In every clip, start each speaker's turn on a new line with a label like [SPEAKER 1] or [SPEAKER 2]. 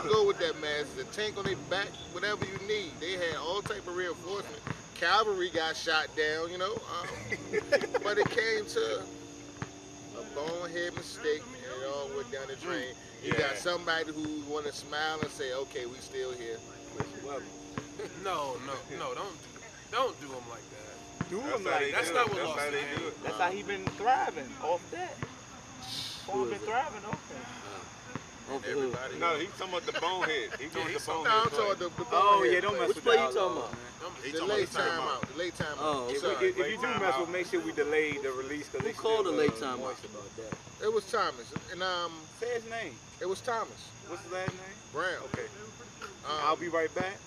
[SPEAKER 1] not go with that, man. It's a tank on their back, whatever you need. They had all type of reinforcement. Cavalry got shot down, you know. But it came to a bonehead mistake, and it all went down the drain. You got somebody who want to smile and say, "Okay, we still here."
[SPEAKER 2] No, don't do him like that.
[SPEAKER 3] Do him like
[SPEAKER 2] that's not what lost
[SPEAKER 3] they do it. That's how he been thriving off that. Paul been thriving off that.
[SPEAKER 1] Everybody.
[SPEAKER 4] No, he's talking about the bonehead. He's talking about the bonehead.
[SPEAKER 1] No, I'm talking about the bonehead.
[SPEAKER 3] Oh yeah, don't mess
[SPEAKER 5] Which
[SPEAKER 3] with
[SPEAKER 5] play
[SPEAKER 3] the
[SPEAKER 5] you talking about?
[SPEAKER 1] The late timeout. The late timeout.
[SPEAKER 5] Oh,
[SPEAKER 3] If you do mess with, make sure we delay the release because
[SPEAKER 5] who called the late timeout about that?
[SPEAKER 1] It was Thomas, and
[SPEAKER 3] say his name.
[SPEAKER 1] it was Thomas
[SPEAKER 3] What's his last name?
[SPEAKER 1] Brown.
[SPEAKER 3] Okay. I'll be right back.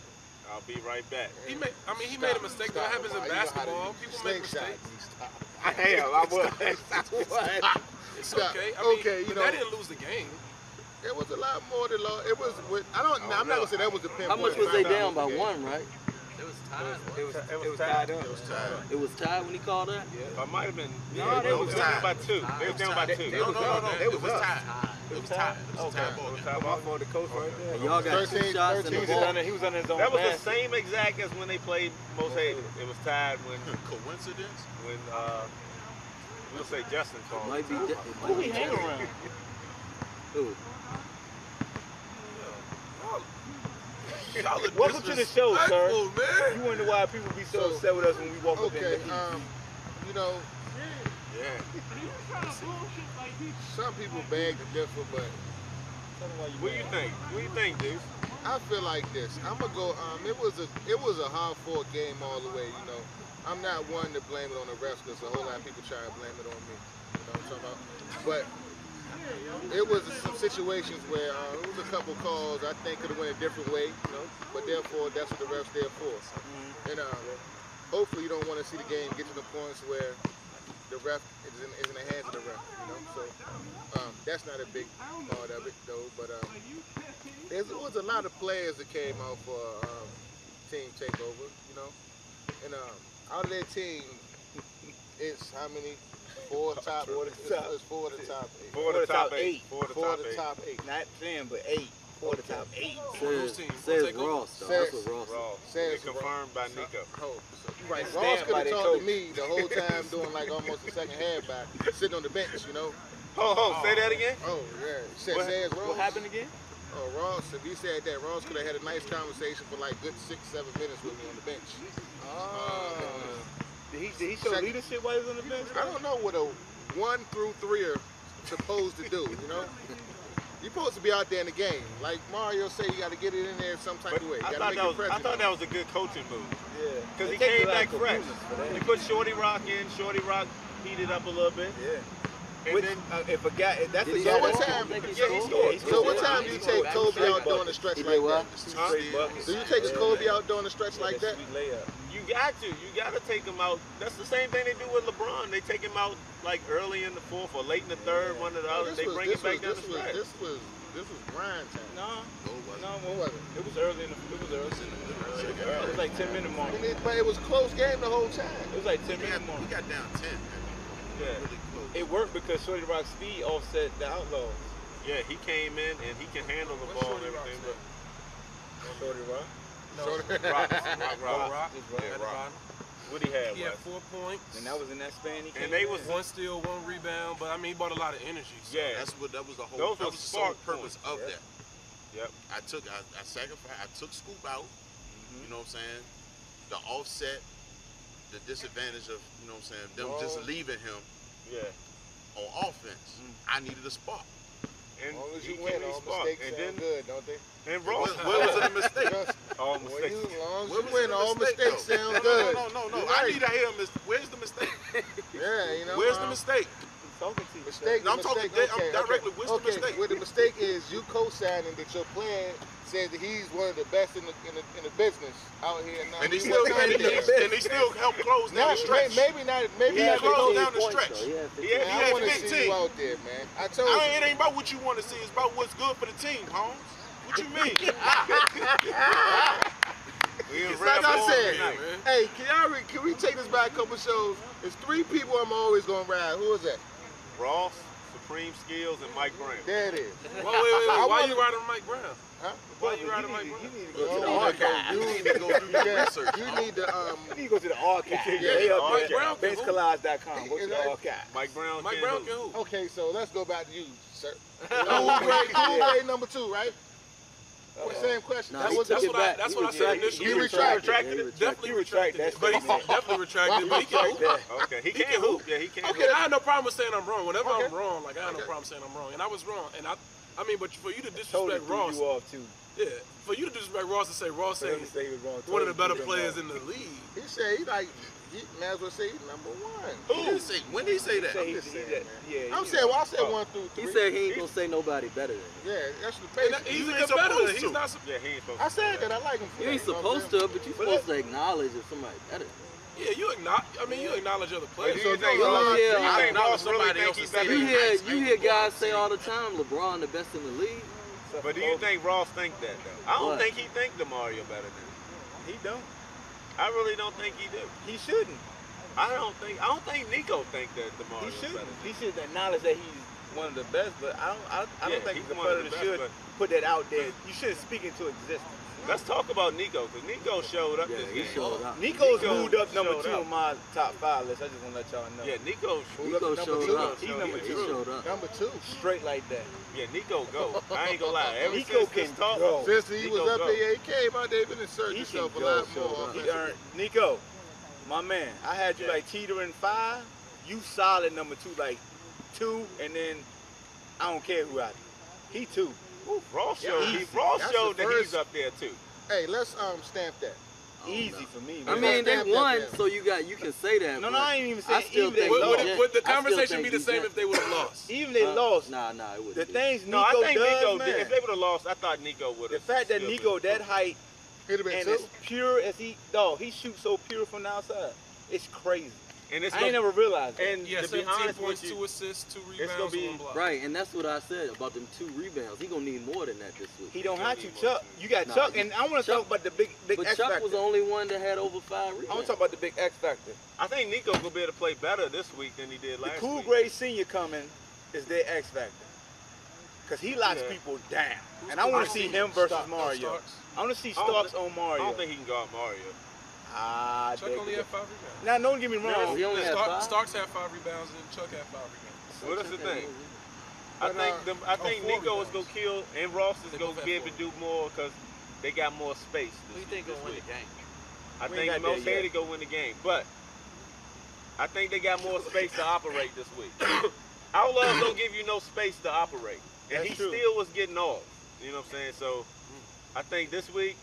[SPEAKER 4] I'll be right back.
[SPEAKER 2] He made a mistake. That happens in basketball. People make mistakes.
[SPEAKER 3] I was.
[SPEAKER 2] It's okay. I mean,
[SPEAKER 1] you know,
[SPEAKER 2] that didn't lose the game.
[SPEAKER 1] it was a lot more than lost. It was. I'm not gonna say that was the pinpoint.
[SPEAKER 5] How much was they down by one, right?
[SPEAKER 2] It was tied.
[SPEAKER 3] It was tied up.
[SPEAKER 5] It was tied when he called that?
[SPEAKER 4] It might have been.
[SPEAKER 3] No, they was
[SPEAKER 4] down by 2. They was down by 2.
[SPEAKER 3] No.
[SPEAKER 2] It was tied.
[SPEAKER 4] It was tied.
[SPEAKER 3] Okay. My fault, the coach right there.
[SPEAKER 5] And y'all got 2 shots in the ball.
[SPEAKER 3] He was under his own
[SPEAKER 4] That was the
[SPEAKER 3] basket.
[SPEAKER 4] same exact as when they played Most Hated. It was tied when
[SPEAKER 6] Coincidence?
[SPEAKER 4] we'll say Justin called.
[SPEAKER 5] Might be.
[SPEAKER 3] Who he hang around?
[SPEAKER 5] Who?
[SPEAKER 3] Welcome to the show, sir.
[SPEAKER 2] Man.
[SPEAKER 3] You wonder why people be so upset with us when we walk up in
[SPEAKER 1] Okay,
[SPEAKER 3] the
[SPEAKER 1] you know,
[SPEAKER 4] Yeah.
[SPEAKER 1] some people beg to differ, but
[SPEAKER 4] What do you think? What do you think, dude?
[SPEAKER 1] I feel like this. I'm gonna go. It was a hard-fought game all the way. You know, I'm not one to blame it on the refs because a whole lot of people try to blame it on me. You know what I'm talking about? But it was some situations where it was a couple calls I think could have went a different way. You know, but therefore that's what the refs there for. And hopefully you don't want to see the game get to the points where the ref is in the hands of the ref. You know, so that's not a big part of it though. But there was a lot of players that came out for team takeover, you know, and out of their team, it's how many? Four of the top 8.
[SPEAKER 4] For the top 8.
[SPEAKER 1] For the top 8.
[SPEAKER 3] Not 10, but 8. For the top 8.
[SPEAKER 5] Says Ross, though. That's what Ross said.
[SPEAKER 4] They confirmed by Nico.
[SPEAKER 1] Right. Ross could have talked to me the whole time doing like almost the second half by sitting on the bench, you know.
[SPEAKER 4] Say that again?
[SPEAKER 1] Oh, yeah. Says Ross.
[SPEAKER 3] What happened again?
[SPEAKER 1] Oh, Ross, if he said that, Ross could have had a nice conversation for like good 6-7 minutes with me on the bench.
[SPEAKER 3] Did he show leadership while he was on the bench?
[SPEAKER 1] I don't know what a 1 through 3 are supposed to do, you know? You're supposed to be out there in the game. Like Mario said, you got to get it in there some type of way.
[SPEAKER 4] I thought that was a good coaching move.
[SPEAKER 3] Yeah.
[SPEAKER 4] Because he came back fresh. They put Shorty Rock in. Shorty Rock heated up a little bit.
[SPEAKER 3] Yeah.
[SPEAKER 4] And then
[SPEAKER 3] that's a
[SPEAKER 1] So what time? So what time do you take Kobe out doing a stretch like that? Do you take Kobe out doing a stretch like that?
[SPEAKER 4] you got to. You got to take him out. That's the same thing they do with LeBron. They take him out like early in the 4th or late in the 3rd, one or the other. They bring him back down the stretch.
[SPEAKER 1] This was grind time.
[SPEAKER 3] No,
[SPEAKER 1] What was it?
[SPEAKER 3] it was early in the. It was like 10-minute mark.
[SPEAKER 1] But it was a close game the whole time.
[SPEAKER 3] It was like 10-minute mark.
[SPEAKER 6] We got down 10.
[SPEAKER 3] Yeah.
[SPEAKER 6] Really close.
[SPEAKER 3] It worked because Shorty Rock's speed offset the Outlaws.
[SPEAKER 4] Yeah, he came in and he can handle the ball and everything. But
[SPEAKER 3] Shorty Rock?
[SPEAKER 4] Rock. What he had?
[SPEAKER 2] He had 4 points.
[SPEAKER 3] And that was in that span he came.
[SPEAKER 4] And they was
[SPEAKER 2] 1 steal, 1 rebound, but I mean he brought a lot of energy. So.
[SPEAKER 4] Yeah,
[SPEAKER 6] That was the whole.
[SPEAKER 4] Those
[SPEAKER 6] That
[SPEAKER 4] were
[SPEAKER 6] was the sole
[SPEAKER 4] spark
[SPEAKER 6] purpose
[SPEAKER 4] points.
[SPEAKER 6] of that.
[SPEAKER 4] Yep.
[SPEAKER 6] I sacrificed. I took Scoop out. You know what I'm saying? The offset, the disadvantage of them just leaving him on offense. I needed a spark.
[SPEAKER 4] And
[SPEAKER 1] As long as
[SPEAKER 4] he
[SPEAKER 1] you win,
[SPEAKER 4] came
[SPEAKER 1] all
[SPEAKER 4] spark.
[SPEAKER 1] mistakes
[SPEAKER 4] And
[SPEAKER 1] sound
[SPEAKER 4] then
[SPEAKER 1] good, don't they?
[SPEAKER 4] and Ross.
[SPEAKER 6] Where was it a mistake?
[SPEAKER 4] All
[SPEAKER 1] As
[SPEAKER 4] mistakes.
[SPEAKER 1] long as
[SPEAKER 6] Where
[SPEAKER 1] you
[SPEAKER 6] was
[SPEAKER 1] win,
[SPEAKER 6] the
[SPEAKER 1] all
[SPEAKER 6] mistake,
[SPEAKER 1] mistakes
[SPEAKER 6] though?
[SPEAKER 1] sound good.
[SPEAKER 6] No.
[SPEAKER 1] You're
[SPEAKER 6] I
[SPEAKER 1] right.
[SPEAKER 6] need to hear where's the mistake?
[SPEAKER 1] Yeah, you know.
[SPEAKER 6] Where's the mistake?
[SPEAKER 3] Talking to you.
[SPEAKER 1] Mistake.
[SPEAKER 6] No, I'm talking directly. What's the mistake?
[SPEAKER 1] Well, the mistake is you co-signing that your plan says that he's one of the best in the business out here. Now,
[SPEAKER 6] And he still helped close down the stretch.
[SPEAKER 1] Maybe not. Maybe
[SPEAKER 6] He
[SPEAKER 1] not.
[SPEAKER 6] closed down the
[SPEAKER 5] Points,
[SPEAKER 6] stretch.
[SPEAKER 5] though.
[SPEAKER 4] Yeah,
[SPEAKER 1] Man, I
[SPEAKER 4] he
[SPEAKER 1] want to
[SPEAKER 4] had
[SPEAKER 1] see
[SPEAKER 4] 15.
[SPEAKER 1] you out there, man. I told you.
[SPEAKER 6] It ain't about what you want to see. It's about what's good for the team, Holmes. What you mean?
[SPEAKER 1] It's like I said, hey, can we take this back a couple shows? There's 3 people I'm always gonna ride. Who is that?
[SPEAKER 4] Ross, Supreme Skills, and Mike Brown.
[SPEAKER 1] There it is.
[SPEAKER 2] Wait. Why you riding Mike Brown?
[SPEAKER 1] Huh?
[SPEAKER 2] Why you riding Mike Brown?
[SPEAKER 3] You need to go to the archive.
[SPEAKER 6] You need to go do your research.
[SPEAKER 1] You need to
[SPEAKER 3] You need to go to the archive.
[SPEAKER 1] Yeah,
[SPEAKER 3] They up
[SPEAKER 2] Mike
[SPEAKER 3] there.
[SPEAKER 2] Brown can who?
[SPEAKER 3] BenchCollage.com. Go to the
[SPEAKER 1] Exactly.
[SPEAKER 3] archive.
[SPEAKER 4] Mike Brown
[SPEAKER 2] Can who?
[SPEAKER 1] Okay, so let's go back to you, sir. Cool grade number 2, right? Same question.
[SPEAKER 5] Nah,
[SPEAKER 1] That
[SPEAKER 5] he
[SPEAKER 1] was
[SPEAKER 5] took it back.
[SPEAKER 2] That's
[SPEAKER 5] He
[SPEAKER 2] what I said
[SPEAKER 5] retracted.
[SPEAKER 2] initially.
[SPEAKER 1] He retracted.
[SPEAKER 2] Definitely
[SPEAKER 3] retract
[SPEAKER 2] retracted.
[SPEAKER 3] that
[SPEAKER 2] But he
[SPEAKER 3] statement.
[SPEAKER 2] definitely retracted. But he can hoop.
[SPEAKER 4] Okay, he can't hoop. Yeah, he can't
[SPEAKER 2] Okay,
[SPEAKER 4] hoop.
[SPEAKER 2] I have no problem with saying I'm wrong. Whenever
[SPEAKER 1] Okay.
[SPEAKER 2] I'm wrong, like I have no problem saying I'm wrong, and I was wrong. And I mean, but for you to
[SPEAKER 3] Totally
[SPEAKER 2] disrespect
[SPEAKER 3] threw
[SPEAKER 2] Ross,
[SPEAKER 3] you off too.
[SPEAKER 2] yeah, for you to disrespect Ross and say Ross
[SPEAKER 3] For him
[SPEAKER 2] ain't
[SPEAKER 3] to say he was wrong.
[SPEAKER 2] one of the better
[SPEAKER 3] totally
[SPEAKER 2] players
[SPEAKER 3] threw him
[SPEAKER 2] in the league.
[SPEAKER 1] He said he may as well say he's number 1.
[SPEAKER 6] Who did he say? When did he say that?
[SPEAKER 3] off.
[SPEAKER 1] I'm just saying, man.
[SPEAKER 3] Yeah,
[SPEAKER 1] I'm saying, I said 1 through 3.
[SPEAKER 5] He said he ain't gonna say nobody better than him.
[SPEAKER 1] Yeah, that's the
[SPEAKER 2] And
[SPEAKER 1] basic.
[SPEAKER 2] he's
[SPEAKER 6] You
[SPEAKER 2] a
[SPEAKER 6] ain't
[SPEAKER 2] competitor.
[SPEAKER 6] supposed
[SPEAKER 2] He's
[SPEAKER 6] to.
[SPEAKER 2] not.
[SPEAKER 4] Yeah, he ain't supposed to.
[SPEAKER 1] I said that. I like him for
[SPEAKER 5] You
[SPEAKER 1] that.
[SPEAKER 5] ain't
[SPEAKER 1] You know what I'm
[SPEAKER 5] supposed
[SPEAKER 1] saying?
[SPEAKER 5] to, but you supposed to acknowledge if somebody better.
[SPEAKER 2] Yeah, you acknowledge. I mean, you acknowledge other players.
[SPEAKER 4] Do you think
[SPEAKER 1] no,
[SPEAKER 4] Ross?
[SPEAKER 5] yeah,
[SPEAKER 4] Do you
[SPEAKER 5] I
[SPEAKER 4] think
[SPEAKER 6] know
[SPEAKER 4] Ross really
[SPEAKER 6] somebody
[SPEAKER 4] think
[SPEAKER 6] else
[SPEAKER 4] he's
[SPEAKER 6] is
[SPEAKER 4] better?
[SPEAKER 6] saying
[SPEAKER 5] You hear guys say all the time, LeBron the best in the league.
[SPEAKER 4] But do you think Ross think that though? I don't
[SPEAKER 5] What?
[SPEAKER 4] think he think DeMario better than him.
[SPEAKER 3] He don't.
[SPEAKER 4] I really don't think he do.
[SPEAKER 3] He shouldn't.
[SPEAKER 4] I don't think Nico think that DeMario
[SPEAKER 3] He
[SPEAKER 4] better
[SPEAKER 3] shouldn't.
[SPEAKER 4] than
[SPEAKER 3] He should acknowledge that he's one of the best, but I
[SPEAKER 4] Yeah,
[SPEAKER 3] don't think
[SPEAKER 4] he's
[SPEAKER 3] the
[SPEAKER 4] one of the
[SPEAKER 3] competitor
[SPEAKER 4] best,
[SPEAKER 3] should put that out there. You shouldn't speak into existence.
[SPEAKER 4] Let's talk about Nico, because Nico showed up
[SPEAKER 5] Yeah,
[SPEAKER 4] this
[SPEAKER 5] he
[SPEAKER 4] game.
[SPEAKER 5] showed up.
[SPEAKER 3] Nico's
[SPEAKER 4] Nico
[SPEAKER 3] moved up number
[SPEAKER 4] showed
[SPEAKER 3] 2
[SPEAKER 4] up.
[SPEAKER 3] on my top 5 list. I just want to let y'all know.
[SPEAKER 4] Yeah, Nico
[SPEAKER 5] Nico showed up.
[SPEAKER 3] He's number
[SPEAKER 5] He
[SPEAKER 3] 2.
[SPEAKER 5] showed up.
[SPEAKER 1] Number 2.
[SPEAKER 3] Straight like that.
[SPEAKER 4] Yeah, Nico go. I ain't gonna lie. Ever
[SPEAKER 3] Nico
[SPEAKER 4] since
[SPEAKER 3] can
[SPEAKER 4] this talk,
[SPEAKER 3] go.
[SPEAKER 1] Since he
[SPEAKER 4] Nico
[SPEAKER 1] was up
[SPEAKER 4] go.
[SPEAKER 1] there, he came out there and inserted
[SPEAKER 3] He can
[SPEAKER 1] himself a
[SPEAKER 3] go.
[SPEAKER 1] lot more.
[SPEAKER 3] He earned. Nico, my man, I had you like teetering 5. You solid number 2, like 2, and then I don't care who I do. He 2.
[SPEAKER 4] Ross
[SPEAKER 1] Yeah,
[SPEAKER 4] showed,
[SPEAKER 1] easy.
[SPEAKER 4] Ross
[SPEAKER 1] That's
[SPEAKER 4] showed
[SPEAKER 1] the
[SPEAKER 4] that he's
[SPEAKER 1] first-
[SPEAKER 4] up there too.
[SPEAKER 1] Hey, let's stamp that.
[SPEAKER 3] Easy for me.
[SPEAKER 5] I
[SPEAKER 3] Man.
[SPEAKER 5] mean, they
[SPEAKER 1] Stamp that
[SPEAKER 5] won,
[SPEAKER 1] down.
[SPEAKER 5] so you can say that.
[SPEAKER 3] No,
[SPEAKER 5] but
[SPEAKER 3] I ain't even
[SPEAKER 5] I
[SPEAKER 3] saying
[SPEAKER 5] still
[SPEAKER 3] even they
[SPEAKER 5] think
[SPEAKER 3] lost.
[SPEAKER 5] he
[SPEAKER 2] Would the
[SPEAKER 5] I still
[SPEAKER 2] conversation
[SPEAKER 5] think
[SPEAKER 2] be the
[SPEAKER 5] he's
[SPEAKER 2] same
[SPEAKER 5] that.
[SPEAKER 2] if they would have lost?
[SPEAKER 3] Even they lost.
[SPEAKER 5] Nah, it wouldn't.
[SPEAKER 3] The things Nico
[SPEAKER 4] No, I think
[SPEAKER 3] does,
[SPEAKER 4] Nico
[SPEAKER 3] man.
[SPEAKER 4] did. If they would have lost, I thought Nico would
[SPEAKER 3] The
[SPEAKER 4] have.
[SPEAKER 3] fact that Nico that height
[SPEAKER 1] He'd have been
[SPEAKER 3] and
[SPEAKER 1] 2.
[SPEAKER 3] as pure as he shoots so pure from the outside. It's crazy.
[SPEAKER 4] And it's
[SPEAKER 3] I ain't never realized that.
[SPEAKER 4] And
[SPEAKER 2] Yeah,
[SPEAKER 4] to be
[SPEAKER 2] 17
[SPEAKER 4] honest
[SPEAKER 2] points,
[SPEAKER 4] with you,
[SPEAKER 2] 2 assists, 2
[SPEAKER 4] gonna
[SPEAKER 2] rebounds,
[SPEAKER 4] be-
[SPEAKER 2] 1 block.
[SPEAKER 5] Right, and that's what I said about them 2 rebounds. He gonna need more than that this week.
[SPEAKER 3] He don't
[SPEAKER 4] gonna
[SPEAKER 3] have to.
[SPEAKER 4] need more.
[SPEAKER 3] Chuck, you got
[SPEAKER 5] Nah,
[SPEAKER 3] Chuck,
[SPEAKER 5] you-
[SPEAKER 3] and I want to
[SPEAKER 5] Chuck-
[SPEAKER 3] talk about the big
[SPEAKER 5] But
[SPEAKER 3] X
[SPEAKER 5] Chuck
[SPEAKER 3] factor.
[SPEAKER 5] was the only one that had over 5
[SPEAKER 3] I want
[SPEAKER 5] rebounds.
[SPEAKER 3] to talk about the big X factor.
[SPEAKER 4] I think Nico gonna be able to play better this week than he did
[SPEAKER 3] The
[SPEAKER 4] last
[SPEAKER 3] cool
[SPEAKER 4] week.
[SPEAKER 3] grade senior coming is their X factor. Because he locks
[SPEAKER 4] Yeah.
[SPEAKER 3] people down.
[SPEAKER 2] Who's
[SPEAKER 3] And I want to
[SPEAKER 2] Cool
[SPEAKER 3] see
[SPEAKER 2] Grade
[SPEAKER 3] him versus
[SPEAKER 2] Starks?
[SPEAKER 3] Mario.
[SPEAKER 2] Starks?
[SPEAKER 3] I want to see
[SPEAKER 4] I don't
[SPEAKER 3] Starks on Mario.
[SPEAKER 4] I don't think he can guard Mario.
[SPEAKER 3] Ah,
[SPEAKER 2] Chuck only had 5 rebounds.
[SPEAKER 3] Now, don't get me wrong.
[SPEAKER 5] He only had 5?
[SPEAKER 2] Starks had 5 rebounds and Chuck had 5 rebounds.
[SPEAKER 4] Well, that's the thing.
[SPEAKER 1] But,
[SPEAKER 4] I think
[SPEAKER 1] 4
[SPEAKER 4] Nico is
[SPEAKER 1] rebounds.
[SPEAKER 4] gonna kill, and Ross is
[SPEAKER 2] They
[SPEAKER 4] gonna
[SPEAKER 2] both
[SPEAKER 4] be
[SPEAKER 2] had
[SPEAKER 4] able to do more because they got more space.
[SPEAKER 7] Who you think gonna win the game?
[SPEAKER 4] I
[SPEAKER 3] We ain't
[SPEAKER 4] think
[SPEAKER 3] got
[SPEAKER 4] Most
[SPEAKER 3] that yet.
[SPEAKER 4] Hated gonna win the game, but I think they got more space to operate this week. Outlaws don't give you no space to operate, and
[SPEAKER 3] That's
[SPEAKER 4] he
[SPEAKER 3] true.
[SPEAKER 4] still was getting off. You know what I'm saying? So I think this week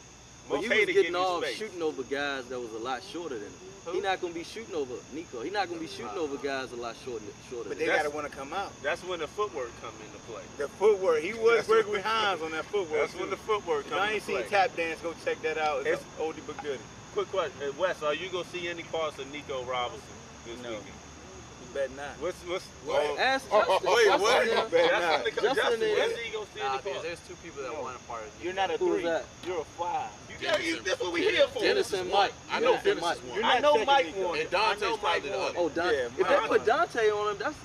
[SPEAKER 5] But
[SPEAKER 4] Most
[SPEAKER 5] you was
[SPEAKER 4] Hated give
[SPEAKER 5] getting
[SPEAKER 4] you
[SPEAKER 5] off
[SPEAKER 4] space.
[SPEAKER 5] shooting over guys that was a lot shorter than him. He's not gonna be shooting over Nico. He's not gonna be shooting over guys a lot shorter
[SPEAKER 3] But
[SPEAKER 5] than
[SPEAKER 3] they
[SPEAKER 5] him.
[SPEAKER 3] got to want to come out.
[SPEAKER 4] That's when the footwork come into play.
[SPEAKER 3] The footwork. He was
[SPEAKER 4] That's
[SPEAKER 3] Gregory
[SPEAKER 4] when-
[SPEAKER 3] Hines on that footwork.
[SPEAKER 4] That's when the footwork
[SPEAKER 3] If
[SPEAKER 4] comes
[SPEAKER 3] I
[SPEAKER 4] into
[SPEAKER 3] ain't seen
[SPEAKER 4] play.
[SPEAKER 3] Tap Dance, go check that out. It's
[SPEAKER 4] It's-
[SPEAKER 3] oldie but goodie.
[SPEAKER 4] Quick question, Wes, are you gonna see any parts of Nico Robinson this
[SPEAKER 3] No.
[SPEAKER 4] weekend?
[SPEAKER 3] You bet not.
[SPEAKER 4] What's
[SPEAKER 5] Ask Justin.
[SPEAKER 2] Wait,
[SPEAKER 5] Justin,
[SPEAKER 2] what?
[SPEAKER 5] yeah.
[SPEAKER 3] Bet not.
[SPEAKER 5] Justin is-
[SPEAKER 4] When's he gonna see
[SPEAKER 7] Nah,
[SPEAKER 4] any
[SPEAKER 7] because
[SPEAKER 4] parts?
[SPEAKER 7] there's 2 people that want a part of
[SPEAKER 3] You're not a
[SPEAKER 5] Who's
[SPEAKER 3] 3.
[SPEAKER 5] that?
[SPEAKER 3] You're a 5.
[SPEAKER 6] That's what we here for.
[SPEAKER 5] Dennis and Mike.
[SPEAKER 6] I know
[SPEAKER 5] Dennis and
[SPEAKER 6] Dennis
[SPEAKER 5] Mike.
[SPEAKER 6] is one.
[SPEAKER 3] You're
[SPEAKER 4] I
[SPEAKER 3] not
[SPEAKER 4] know
[SPEAKER 3] checking
[SPEAKER 4] Mike
[SPEAKER 3] Nico.
[SPEAKER 4] won.
[SPEAKER 6] And Dante's
[SPEAKER 4] I know
[SPEAKER 6] probably
[SPEAKER 4] Mike
[SPEAKER 6] the
[SPEAKER 4] won.
[SPEAKER 6] other.
[SPEAKER 5] Oh, Dante.
[SPEAKER 3] Yeah,
[SPEAKER 5] If they
[SPEAKER 3] Mike.
[SPEAKER 5] put Dante on him, that's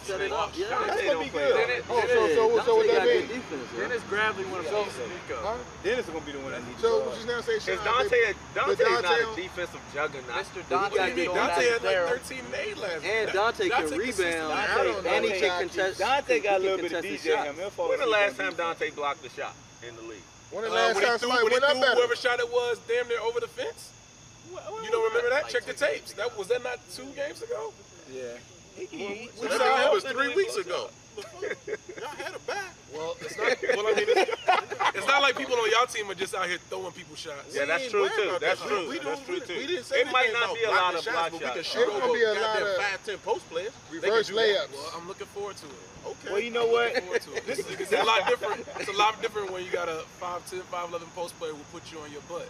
[SPEAKER 5] set it up. Yeah.
[SPEAKER 3] That's
[SPEAKER 4] Dante
[SPEAKER 3] gonna
[SPEAKER 4] don't
[SPEAKER 3] be
[SPEAKER 4] play
[SPEAKER 3] good.
[SPEAKER 4] that.
[SPEAKER 1] Oh, so what
[SPEAKER 5] Dante
[SPEAKER 1] that
[SPEAKER 5] got
[SPEAKER 1] mean?
[SPEAKER 5] good defense, yeah.
[SPEAKER 7] Dennis Gravely want to
[SPEAKER 1] So-
[SPEAKER 7] face Nico.
[SPEAKER 1] Huh?
[SPEAKER 3] Dennis is gonna be the one that needs
[SPEAKER 1] So
[SPEAKER 3] to
[SPEAKER 1] what you now say,
[SPEAKER 4] Is
[SPEAKER 1] Sean?
[SPEAKER 4] Dante's
[SPEAKER 1] Dante
[SPEAKER 4] not a
[SPEAKER 1] on-
[SPEAKER 4] defensive juggernaut.
[SPEAKER 7] Mr.
[SPEAKER 5] got
[SPEAKER 7] Dante
[SPEAKER 5] good
[SPEAKER 7] going
[SPEAKER 2] Dante
[SPEAKER 7] out
[SPEAKER 2] had
[SPEAKER 7] there.
[SPEAKER 2] like 13 and 8 last
[SPEAKER 5] And
[SPEAKER 2] night.
[SPEAKER 5] Dante can
[SPEAKER 2] consistent.
[SPEAKER 5] rebound,
[SPEAKER 1] I don't know
[SPEAKER 5] and he
[SPEAKER 1] what
[SPEAKER 5] can
[SPEAKER 1] y'all
[SPEAKER 5] contest.
[SPEAKER 3] Dante got a
[SPEAKER 5] he
[SPEAKER 3] little
[SPEAKER 5] can
[SPEAKER 3] bit of
[SPEAKER 5] contest
[SPEAKER 3] DJ
[SPEAKER 5] his
[SPEAKER 3] him.
[SPEAKER 5] shots.
[SPEAKER 3] He'll fall
[SPEAKER 4] When the
[SPEAKER 3] asleep
[SPEAKER 4] last
[SPEAKER 3] on
[SPEAKER 4] time
[SPEAKER 3] defense.
[SPEAKER 4] Dante blocked the shot in the league?
[SPEAKER 1] When the last
[SPEAKER 2] When he
[SPEAKER 1] time
[SPEAKER 2] threw,
[SPEAKER 1] somebody
[SPEAKER 2] when he
[SPEAKER 1] went up
[SPEAKER 2] threw
[SPEAKER 1] better?
[SPEAKER 2] whoever shot it was damn near over the fence. You don't remember that? Check the tapes. Was that not 2 games ago?
[SPEAKER 3] Yeah.
[SPEAKER 6] We
[SPEAKER 2] So
[SPEAKER 6] saw
[SPEAKER 2] that
[SPEAKER 6] that was
[SPEAKER 2] was
[SPEAKER 6] 3 weeks ago. Y'all had a back.
[SPEAKER 2] Well, it's not. Well, I mean, it's not like people on y'all team are just out here throwing people shots.
[SPEAKER 4] Yeah, that's
[SPEAKER 6] ain't
[SPEAKER 4] true
[SPEAKER 6] worried
[SPEAKER 4] too.
[SPEAKER 6] about
[SPEAKER 4] That's
[SPEAKER 6] that.
[SPEAKER 4] true.
[SPEAKER 6] We
[SPEAKER 4] That's true
[SPEAKER 6] don't-
[SPEAKER 4] too.
[SPEAKER 6] we didn't say
[SPEAKER 4] It might
[SPEAKER 6] anything
[SPEAKER 4] not
[SPEAKER 6] about
[SPEAKER 4] be a lot
[SPEAKER 6] blocking
[SPEAKER 4] of
[SPEAKER 6] shots,
[SPEAKER 4] block
[SPEAKER 6] but we can
[SPEAKER 4] shots.
[SPEAKER 6] shoot
[SPEAKER 1] It's gonna be a
[SPEAKER 6] over
[SPEAKER 1] lot
[SPEAKER 6] goddamn
[SPEAKER 1] of
[SPEAKER 6] 5-10 post players. They can
[SPEAKER 1] reverse
[SPEAKER 6] do that.
[SPEAKER 1] layups.
[SPEAKER 2] Well, I'm looking forward to it.
[SPEAKER 6] Okay.
[SPEAKER 3] Well, you know what?
[SPEAKER 2] Forward to it. It's a lot different. It's a lot different when you got a 5'10", 5'11" post player who put you on your butt.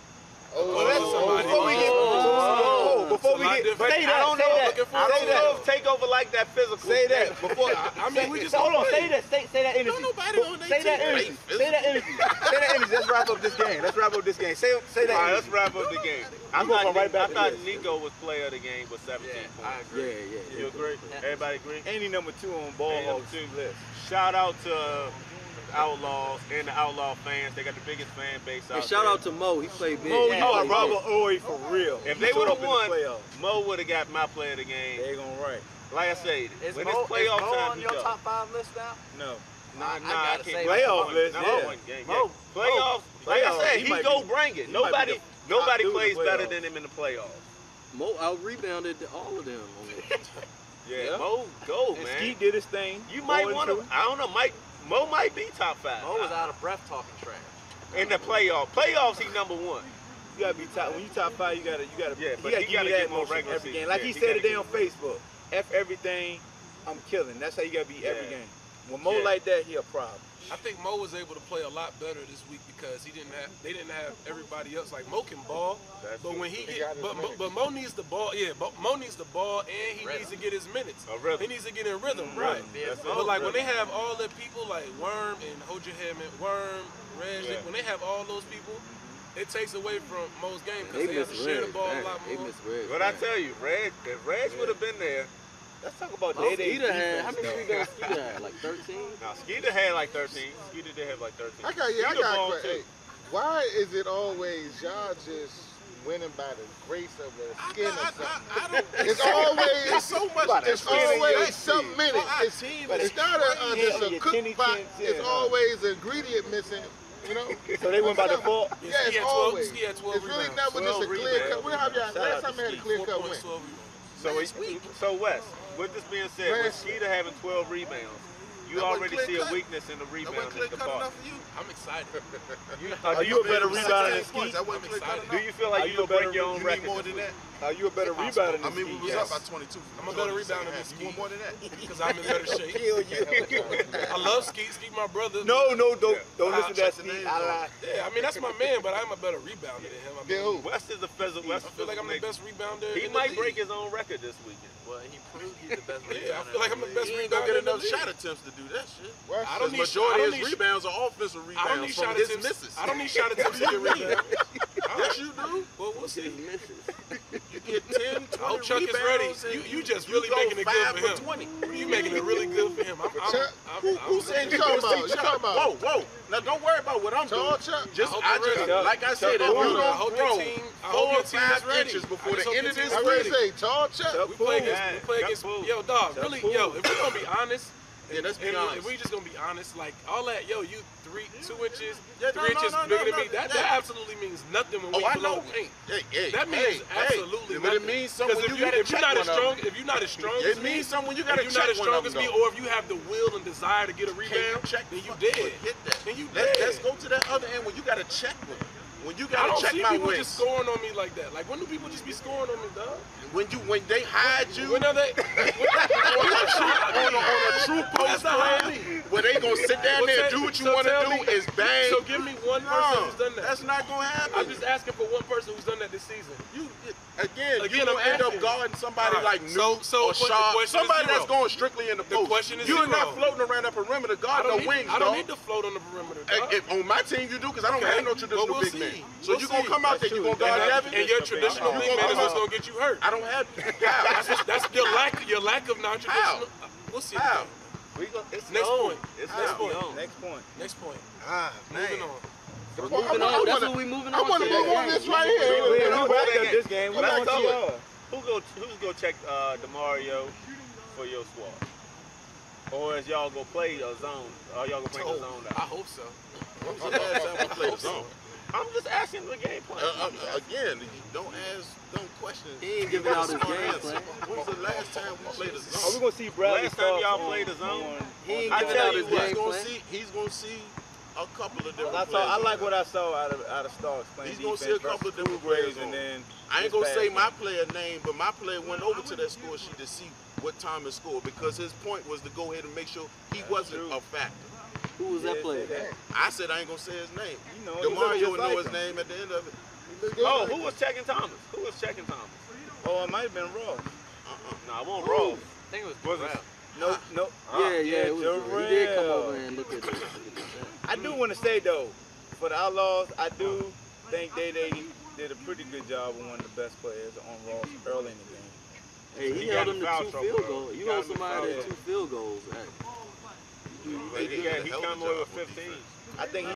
[SPEAKER 3] Before we get,
[SPEAKER 4] But
[SPEAKER 3] say
[SPEAKER 4] I don't
[SPEAKER 3] that.
[SPEAKER 4] know. I don't know if Takeover like that physical.
[SPEAKER 3] Say that before.
[SPEAKER 2] I mean, we just
[SPEAKER 3] Hold on.
[SPEAKER 2] play.
[SPEAKER 3] Say that. Say that energy.
[SPEAKER 6] Don't nobody on their
[SPEAKER 3] Say that
[SPEAKER 6] team
[SPEAKER 3] energy.
[SPEAKER 6] play
[SPEAKER 3] Say that energy. Say that energy. That's right. wrap up this game. Let's wrap up this game. Say that.
[SPEAKER 4] All right, let's wrap up the game. I
[SPEAKER 3] gonna come right back
[SPEAKER 4] I
[SPEAKER 3] to
[SPEAKER 4] thought
[SPEAKER 3] this.
[SPEAKER 4] Nico was player of the game with 17
[SPEAKER 7] I
[SPEAKER 4] points.
[SPEAKER 7] agree.
[SPEAKER 5] Yeah.
[SPEAKER 4] You agree? Everybody agree?
[SPEAKER 3] And he number 2 on ball
[SPEAKER 4] And number
[SPEAKER 3] hawks
[SPEAKER 4] 2.
[SPEAKER 3] list.
[SPEAKER 4] Shout out to Outlaws and the Outlaw fans. They got the biggest fan base out
[SPEAKER 5] And
[SPEAKER 4] there.
[SPEAKER 5] shout out to Mo. He played big.
[SPEAKER 3] Mo,
[SPEAKER 5] He
[SPEAKER 3] you are
[SPEAKER 5] played
[SPEAKER 3] Robert
[SPEAKER 5] big.
[SPEAKER 3] Ory for real.
[SPEAKER 4] If
[SPEAKER 3] He
[SPEAKER 4] they
[SPEAKER 3] showed
[SPEAKER 4] would
[SPEAKER 3] up
[SPEAKER 4] have
[SPEAKER 3] in
[SPEAKER 4] won,
[SPEAKER 3] the playoffs.
[SPEAKER 4] Mo would have got my player of the game.
[SPEAKER 3] They gonna right.
[SPEAKER 4] Like I say,
[SPEAKER 7] Is
[SPEAKER 4] when
[SPEAKER 7] Mo,
[SPEAKER 4] it's playoff
[SPEAKER 7] Mo
[SPEAKER 4] time,
[SPEAKER 7] on
[SPEAKER 4] he
[SPEAKER 7] your
[SPEAKER 4] go.
[SPEAKER 7] top 5 list now?
[SPEAKER 3] No.
[SPEAKER 4] Nah,
[SPEAKER 7] I
[SPEAKER 4] I
[SPEAKER 7] gotta
[SPEAKER 4] can't.
[SPEAKER 7] say
[SPEAKER 3] playoff list,
[SPEAKER 4] Not
[SPEAKER 3] yeah.
[SPEAKER 4] one game.
[SPEAKER 7] Mo,
[SPEAKER 4] Playoffs. Like I said,
[SPEAKER 3] he
[SPEAKER 4] he
[SPEAKER 3] might
[SPEAKER 4] go
[SPEAKER 3] be-
[SPEAKER 4] bring it.
[SPEAKER 3] he might be
[SPEAKER 4] Nobody
[SPEAKER 3] dude in the
[SPEAKER 4] plays better
[SPEAKER 3] playoffs.
[SPEAKER 4] than him in the playoffs.
[SPEAKER 5] Mo out rebounded all of them.
[SPEAKER 4] Yeah,
[SPEAKER 3] Yeah.
[SPEAKER 4] Mo, go
[SPEAKER 3] And
[SPEAKER 4] man.
[SPEAKER 3] Skeet did his thing.
[SPEAKER 4] You might
[SPEAKER 3] 0-2.
[SPEAKER 4] want to. I don't know. Mo might be top 5.
[SPEAKER 7] Mo was out of breath talking trash.
[SPEAKER 4] in the playoffs. Playoffs, he number 1.
[SPEAKER 3] You gotta be top. When you top 5, you gotta.
[SPEAKER 4] Yeah, but
[SPEAKER 3] you
[SPEAKER 4] he
[SPEAKER 3] gotta
[SPEAKER 4] gotta
[SPEAKER 3] give me
[SPEAKER 4] get
[SPEAKER 3] that
[SPEAKER 4] more
[SPEAKER 3] motion
[SPEAKER 4] regular
[SPEAKER 3] every
[SPEAKER 4] season.
[SPEAKER 3] game. Like
[SPEAKER 4] Yeah,
[SPEAKER 3] he
[SPEAKER 4] he
[SPEAKER 3] said
[SPEAKER 4] gotta
[SPEAKER 3] today
[SPEAKER 4] get
[SPEAKER 3] on Facebook. F everything. I'm killing. That's how you gotta be every
[SPEAKER 4] Yeah.
[SPEAKER 3] game. When Mo
[SPEAKER 4] Yeah.
[SPEAKER 3] like that, he a problem.
[SPEAKER 2] I think Mo was able to play a lot better this week because they didn't have everybody else. Like Mo can ball,
[SPEAKER 4] That's
[SPEAKER 2] but
[SPEAKER 4] true.
[SPEAKER 2] when he
[SPEAKER 1] He
[SPEAKER 2] get,
[SPEAKER 1] got his minutes.
[SPEAKER 2] but Mo needs the ball. Yeah, but Mo needs the ball and he
[SPEAKER 7] Rhythm.
[SPEAKER 2] needs to get his minutes.
[SPEAKER 4] A rhythm.
[SPEAKER 2] He needs to get in rhythm, right?
[SPEAKER 4] That's
[SPEAKER 2] But
[SPEAKER 4] it.
[SPEAKER 2] like when they have all the people like Worm and Hold Your Head Man, Worm, Reg,
[SPEAKER 4] Yeah.
[SPEAKER 2] when they have all those people, it takes away from Mo's game
[SPEAKER 5] They
[SPEAKER 2] because they have
[SPEAKER 5] miss
[SPEAKER 2] to share the
[SPEAKER 5] Reg.
[SPEAKER 2] ball a
[SPEAKER 5] Dang,
[SPEAKER 2] lot
[SPEAKER 5] They
[SPEAKER 2] more.
[SPEAKER 5] miss Reg.
[SPEAKER 4] But I tell you, if Reg would have been there,
[SPEAKER 3] Let's talk about
[SPEAKER 5] Oh,
[SPEAKER 3] Day-Day
[SPEAKER 5] Skeeter had, how
[SPEAKER 3] defense,
[SPEAKER 5] many
[SPEAKER 3] though.
[SPEAKER 5] rebounds Skeeter had? Like 13?
[SPEAKER 4] now Skeeter had like 13. Skeeter did have like 13.
[SPEAKER 1] I got
[SPEAKER 4] Skeeter ball,
[SPEAKER 1] a
[SPEAKER 4] too.
[SPEAKER 1] hey, why is it always y'all just winning by the grace of the skin or something?
[SPEAKER 6] I don't.
[SPEAKER 1] It's always
[SPEAKER 6] It's so much.
[SPEAKER 1] it's always some minutes. It's not just a
[SPEAKER 3] Your
[SPEAKER 1] cook
[SPEAKER 3] Kenny
[SPEAKER 1] pot.
[SPEAKER 3] Chins, yeah.
[SPEAKER 1] It's always an ingredient missing. You know.
[SPEAKER 3] So they went by default.
[SPEAKER 2] Yeah,
[SPEAKER 1] Yeah,
[SPEAKER 2] he
[SPEAKER 1] it's
[SPEAKER 2] had 12,
[SPEAKER 1] always.
[SPEAKER 2] he had 12
[SPEAKER 1] It's really
[SPEAKER 2] rebounds.
[SPEAKER 1] never just a
[SPEAKER 4] 12
[SPEAKER 1] clear cut.
[SPEAKER 4] rebounds.
[SPEAKER 1] Where have y'all?
[SPEAKER 3] Shout
[SPEAKER 1] Last
[SPEAKER 3] out
[SPEAKER 1] time
[SPEAKER 3] to
[SPEAKER 1] I had a
[SPEAKER 3] Skeet.
[SPEAKER 1] clear
[SPEAKER 2] 4
[SPEAKER 1] cut
[SPEAKER 2] points,
[SPEAKER 1] win.
[SPEAKER 2] 12 rebounds.
[SPEAKER 4] So Wes, with this being said, with
[SPEAKER 1] Last-
[SPEAKER 4] Skeeter having 12 rebounds, you
[SPEAKER 6] That wasn't
[SPEAKER 4] already
[SPEAKER 6] clear
[SPEAKER 4] see a
[SPEAKER 6] cut.
[SPEAKER 4] weakness in the
[SPEAKER 6] That wasn't
[SPEAKER 4] rebounding
[SPEAKER 6] clear cut
[SPEAKER 4] department.
[SPEAKER 6] enough for you.
[SPEAKER 2] I'm excited.
[SPEAKER 3] Are you a better rebounder than
[SPEAKER 6] 16 points.
[SPEAKER 3] Skeet?
[SPEAKER 6] That wasn't clear cut
[SPEAKER 2] excited.
[SPEAKER 4] Do
[SPEAKER 6] enough.
[SPEAKER 4] you feel
[SPEAKER 3] Are
[SPEAKER 4] like
[SPEAKER 3] you
[SPEAKER 4] you
[SPEAKER 3] a
[SPEAKER 4] will break
[SPEAKER 3] better-
[SPEAKER 4] your own
[SPEAKER 6] You need
[SPEAKER 4] record?
[SPEAKER 6] more than that.
[SPEAKER 3] Are you a better rebounder than
[SPEAKER 6] I mean, we
[SPEAKER 3] Skeet?
[SPEAKER 6] was
[SPEAKER 2] Yes.
[SPEAKER 6] up by 22.
[SPEAKER 2] I'm a better rebounder than
[SPEAKER 6] You want more than that?
[SPEAKER 2] Because I'm in better shape.
[SPEAKER 3] Kill you.
[SPEAKER 2] I love Skeet. Skeet, my brother.
[SPEAKER 3] No, don't
[SPEAKER 4] Yeah.
[SPEAKER 3] listen to that
[SPEAKER 6] Check the
[SPEAKER 3] Skeet.
[SPEAKER 6] names
[SPEAKER 3] I
[SPEAKER 6] on.
[SPEAKER 3] lie.
[SPEAKER 2] Yeah, I mean, that's my man, but I'm a better rebounder than him. I mean,
[SPEAKER 1] Then who?
[SPEAKER 4] West is the physical.
[SPEAKER 2] I feel like I'm the best rebounder.
[SPEAKER 4] He
[SPEAKER 2] in the
[SPEAKER 4] might
[SPEAKER 2] league.
[SPEAKER 4] break his own record this weekend.
[SPEAKER 7] Well, he proved he's the best rebounder.
[SPEAKER 2] Yeah, I feel like I'm the best
[SPEAKER 6] He ain't gonna
[SPEAKER 2] rebounder
[SPEAKER 6] get
[SPEAKER 2] in the
[SPEAKER 6] enough
[SPEAKER 2] league.
[SPEAKER 6] shot attempts to do that shit.
[SPEAKER 1] West
[SPEAKER 2] I don't
[SPEAKER 6] The
[SPEAKER 2] need
[SPEAKER 6] majority
[SPEAKER 2] I
[SPEAKER 6] of
[SPEAKER 2] don't
[SPEAKER 6] his
[SPEAKER 2] need-
[SPEAKER 6] rebounds are offensive
[SPEAKER 2] I don't
[SPEAKER 6] rebounds
[SPEAKER 2] need
[SPEAKER 6] from
[SPEAKER 2] shot
[SPEAKER 6] his
[SPEAKER 2] attempts.
[SPEAKER 6] misses.
[SPEAKER 2] I don't need shot attempts to get rebound.
[SPEAKER 6] Yes, you do.
[SPEAKER 2] Well, we'll see.
[SPEAKER 6] You get 10, 20
[SPEAKER 2] I hope Chuck is ready.
[SPEAKER 6] rebounds and
[SPEAKER 2] You just
[SPEAKER 6] you
[SPEAKER 2] really
[SPEAKER 6] go
[SPEAKER 2] making it good
[SPEAKER 6] 5
[SPEAKER 2] for him.
[SPEAKER 6] 20.
[SPEAKER 2] You making it really good for him.
[SPEAKER 1] Chuck,
[SPEAKER 6] Who said
[SPEAKER 1] you talking about? You talking about?
[SPEAKER 6] Whoa. Now don't worry about what I'm
[SPEAKER 1] Tall
[SPEAKER 6] doing.
[SPEAKER 1] Chuck.
[SPEAKER 6] Just,
[SPEAKER 2] I hope they're ready.
[SPEAKER 6] like I said, if
[SPEAKER 3] Chuck,
[SPEAKER 6] you
[SPEAKER 2] I hope
[SPEAKER 6] don't
[SPEAKER 2] your
[SPEAKER 6] grow
[SPEAKER 2] team- I
[SPEAKER 6] 4
[SPEAKER 2] hope your
[SPEAKER 6] or
[SPEAKER 2] team is
[SPEAKER 6] 5
[SPEAKER 2] ready.
[SPEAKER 6] inches
[SPEAKER 2] I
[SPEAKER 6] before
[SPEAKER 2] just
[SPEAKER 6] the
[SPEAKER 2] hope
[SPEAKER 6] end
[SPEAKER 2] your
[SPEAKER 6] of
[SPEAKER 2] team
[SPEAKER 6] this
[SPEAKER 2] is
[SPEAKER 1] I really
[SPEAKER 6] season,
[SPEAKER 1] say tall Chuck.
[SPEAKER 3] Chuck
[SPEAKER 2] We play against,
[SPEAKER 4] Yeah,
[SPEAKER 2] we play
[SPEAKER 4] Chuck
[SPEAKER 2] against,
[SPEAKER 4] Fool.
[SPEAKER 2] yo, dog,
[SPEAKER 3] Chuck
[SPEAKER 2] really,
[SPEAKER 3] Fool.
[SPEAKER 2] yo, if we're gonna be honest,
[SPEAKER 6] Yeah, let's be
[SPEAKER 2] and
[SPEAKER 6] honest.
[SPEAKER 2] if we just gonna be honest, like all that, yo, you 2 inches,
[SPEAKER 6] Yeah,
[SPEAKER 2] 3 inches
[SPEAKER 6] no,
[SPEAKER 2] bigger than me,
[SPEAKER 6] no,
[SPEAKER 2] that
[SPEAKER 6] yeah.
[SPEAKER 2] absolutely means nothing when
[SPEAKER 6] Oh,
[SPEAKER 2] we
[SPEAKER 6] I
[SPEAKER 2] blow
[SPEAKER 6] know.
[SPEAKER 2] paint.
[SPEAKER 6] Hey,
[SPEAKER 2] That means absolutely
[SPEAKER 6] But
[SPEAKER 2] nothing.
[SPEAKER 6] it means something when
[SPEAKER 2] 'Cause
[SPEAKER 6] you gotta
[SPEAKER 2] if you're
[SPEAKER 6] check
[SPEAKER 2] not
[SPEAKER 6] one
[SPEAKER 2] as
[SPEAKER 6] of
[SPEAKER 2] strong,
[SPEAKER 6] them.
[SPEAKER 2] if you're not as strong as
[SPEAKER 6] It
[SPEAKER 2] me,
[SPEAKER 6] means something when you
[SPEAKER 2] if
[SPEAKER 6] gotta
[SPEAKER 2] you're
[SPEAKER 6] check
[SPEAKER 2] not as
[SPEAKER 6] one
[SPEAKER 2] strong
[SPEAKER 6] of
[SPEAKER 2] as
[SPEAKER 6] them.
[SPEAKER 2] me,
[SPEAKER 6] though.
[SPEAKER 2] or if you have the will and desire to get a
[SPEAKER 6] Can you
[SPEAKER 2] rebound,
[SPEAKER 6] check?
[SPEAKER 2] then you
[SPEAKER 6] Fuck,
[SPEAKER 2] dead.
[SPEAKER 6] Hit that.
[SPEAKER 2] Then you
[SPEAKER 6] Let's
[SPEAKER 2] dead.
[SPEAKER 6] go to that other end when you gotta check one. When you
[SPEAKER 2] I
[SPEAKER 6] gotta
[SPEAKER 2] don't
[SPEAKER 6] check
[SPEAKER 2] see
[SPEAKER 6] my
[SPEAKER 2] people
[SPEAKER 6] wings.
[SPEAKER 2] just scoring on me like that. Like, when do people just be scoring on me, dog?
[SPEAKER 6] When they hide you
[SPEAKER 2] When are they?
[SPEAKER 6] on a true post
[SPEAKER 2] That's not how I
[SPEAKER 6] play,
[SPEAKER 2] mean.
[SPEAKER 6] where they gonna sit down there and do what you wanna
[SPEAKER 2] tell
[SPEAKER 6] do
[SPEAKER 2] me-
[SPEAKER 6] is bang.
[SPEAKER 2] So give me one person
[SPEAKER 6] No,
[SPEAKER 2] who's done that.
[SPEAKER 6] that's not gonna happen.
[SPEAKER 2] I'm just asking for one person who's done that this season.
[SPEAKER 6] Again,
[SPEAKER 2] Again,
[SPEAKER 6] you gonna
[SPEAKER 2] I'm
[SPEAKER 6] end up
[SPEAKER 2] asking.
[SPEAKER 6] guarding somebody
[SPEAKER 2] All
[SPEAKER 6] like
[SPEAKER 2] right,
[SPEAKER 6] Nuke
[SPEAKER 2] so
[SPEAKER 6] or
[SPEAKER 2] the
[SPEAKER 6] Sharp,
[SPEAKER 2] question is
[SPEAKER 6] somebody
[SPEAKER 2] zero.
[SPEAKER 6] that's going strictly in the post.
[SPEAKER 2] question is
[SPEAKER 6] You're
[SPEAKER 2] zero.
[SPEAKER 6] not floating around the perimeter guarding no wings,
[SPEAKER 2] I don't
[SPEAKER 6] dog.
[SPEAKER 2] need to float on the perimeter,
[SPEAKER 6] Hey,
[SPEAKER 2] dog.
[SPEAKER 6] if on my team you do, because I don't
[SPEAKER 2] Okay,
[SPEAKER 6] have no
[SPEAKER 2] but
[SPEAKER 6] traditional
[SPEAKER 2] we'll
[SPEAKER 6] big
[SPEAKER 2] see.
[SPEAKER 6] man. So
[SPEAKER 2] We'll
[SPEAKER 6] you gonna
[SPEAKER 2] see.
[SPEAKER 6] come out there, you gonna guard Devin?
[SPEAKER 2] And your traditional
[SPEAKER 6] You
[SPEAKER 2] big
[SPEAKER 6] gonna
[SPEAKER 2] man is
[SPEAKER 6] come
[SPEAKER 2] what's
[SPEAKER 6] out-
[SPEAKER 2] gonna get you hurt.
[SPEAKER 6] I don't have. How?
[SPEAKER 2] That's your lack of non-traditional. We'll see.
[SPEAKER 6] How?
[SPEAKER 4] It's
[SPEAKER 2] Next
[SPEAKER 4] known.
[SPEAKER 2] point.
[SPEAKER 4] It's
[SPEAKER 2] Next
[SPEAKER 4] known.
[SPEAKER 2] point.
[SPEAKER 3] Next point.
[SPEAKER 2] Next point.
[SPEAKER 6] Ah,
[SPEAKER 2] Moving on.
[SPEAKER 5] We're moving on. That's what we moving on
[SPEAKER 1] I want to
[SPEAKER 5] to.
[SPEAKER 1] move on this right
[SPEAKER 3] We
[SPEAKER 1] here.
[SPEAKER 3] wrapped up this game. We
[SPEAKER 4] Let's
[SPEAKER 3] on
[SPEAKER 4] go.
[SPEAKER 3] to
[SPEAKER 4] Who's gonna check DeMario for your squad? Or is y'all gonna play a zone? Or y'all gonna bring the zone
[SPEAKER 2] I
[SPEAKER 4] out?
[SPEAKER 2] hope so.
[SPEAKER 6] When's the last time we played the zone?
[SPEAKER 4] I'm just asking the game plan.
[SPEAKER 6] Again, don't ask, don't question.
[SPEAKER 5] He ain't giving out his
[SPEAKER 6] Smart
[SPEAKER 5] game
[SPEAKER 6] answer.
[SPEAKER 5] plan.
[SPEAKER 6] When's the last time we played the
[SPEAKER 3] Are we
[SPEAKER 6] zone?
[SPEAKER 3] gonna see Bradley
[SPEAKER 4] Last time
[SPEAKER 3] Stark
[SPEAKER 4] y'all
[SPEAKER 3] on-
[SPEAKER 4] played the zone?
[SPEAKER 3] on-
[SPEAKER 5] He ain't
[SPEAKER 6] I
[SPEAKER 5] giving
[SPEAKER 6] tell
[SPEAKER 5] out
[SPEAKER 6] you
[SPEAKER 5] his
[SPEAKER 6] what,
[SPEAKER 5] game plan.
[SPEAKER 6] he's gonna see a couple of different
[SPEAKER 3] I
[SPEAKER 6] players.
[SPEAKER 3] like what I saw out of Starks playing
[SPEAKER 6] He's gonna
[SPEAKER 3] defense
[SPEAKER 6] see a couple of
[SPEAKER 3] versus
[SPEAKER 6] different
[SPEAKER 3] Graves,
[SPEAKER 6] players
[SPEAKER 3] and then
[SPEAKER 6] I ain't
[SPEAKER 3] his
[SPEAKER 6] gonna
[SPEAKER 3] pass
[SPEAKER 6] say
[SPEAKER 3] game.
[SPEAKER 6] my player name, but my player went over to that score sheet to see what Thomas scored because his point was to go ahead and make sure he wasn't a factor.
[SPEAKER 5] Who was that player?
[SPEAKER 6] I said I ain't gonna say his name.
[SPEAKER 3] You know, he looked
[SPEAKER 6] DeMario
[SPEAKER 3] just
[SPEAKER 6] would know
[SPEAKER 3] like
[SPEAKER 6] his
[SPEAKER 3] him.
[SPEAKER 6] name at the end of it.
[SPEAKER 4] Oh, who was checking Thomas? Who was checking Thomas?
[SPEAKER 3] Oh, it might have been Ross.
[SPEAKER 4] No, I won't roll.
[SPEAKER 7] I think it was
[SPEAKER 4] Was
[SPEAKER 7] Burrell.
[SPEAKER 3] No.
[SPEAKER 5] Yeah, it was. He did come
[SPEAKER 3] Jarrell.
[SPEAKER 5] over and look at this.
[SPEAKER 3] I do want to say though, for the Outlaws, I do think they did a pretty good job with one of the best players on Ross early in the game.
[SPEAKER 5] Hey, he held him to 2 field goals. You hold somebody to 2 field goals.
[SPEAKER 6] They did a
[SPEAKER 4] He
[SPEAKER 6] hell of a
[SPEAKER 4] come away
[SPEAKER 6] job
[SPEAKER 4] with
[SPEAKER 6] on
[SPEAKER 4] 15.
[SPEAKER 6] defense.
[SPEAKER 3] I think he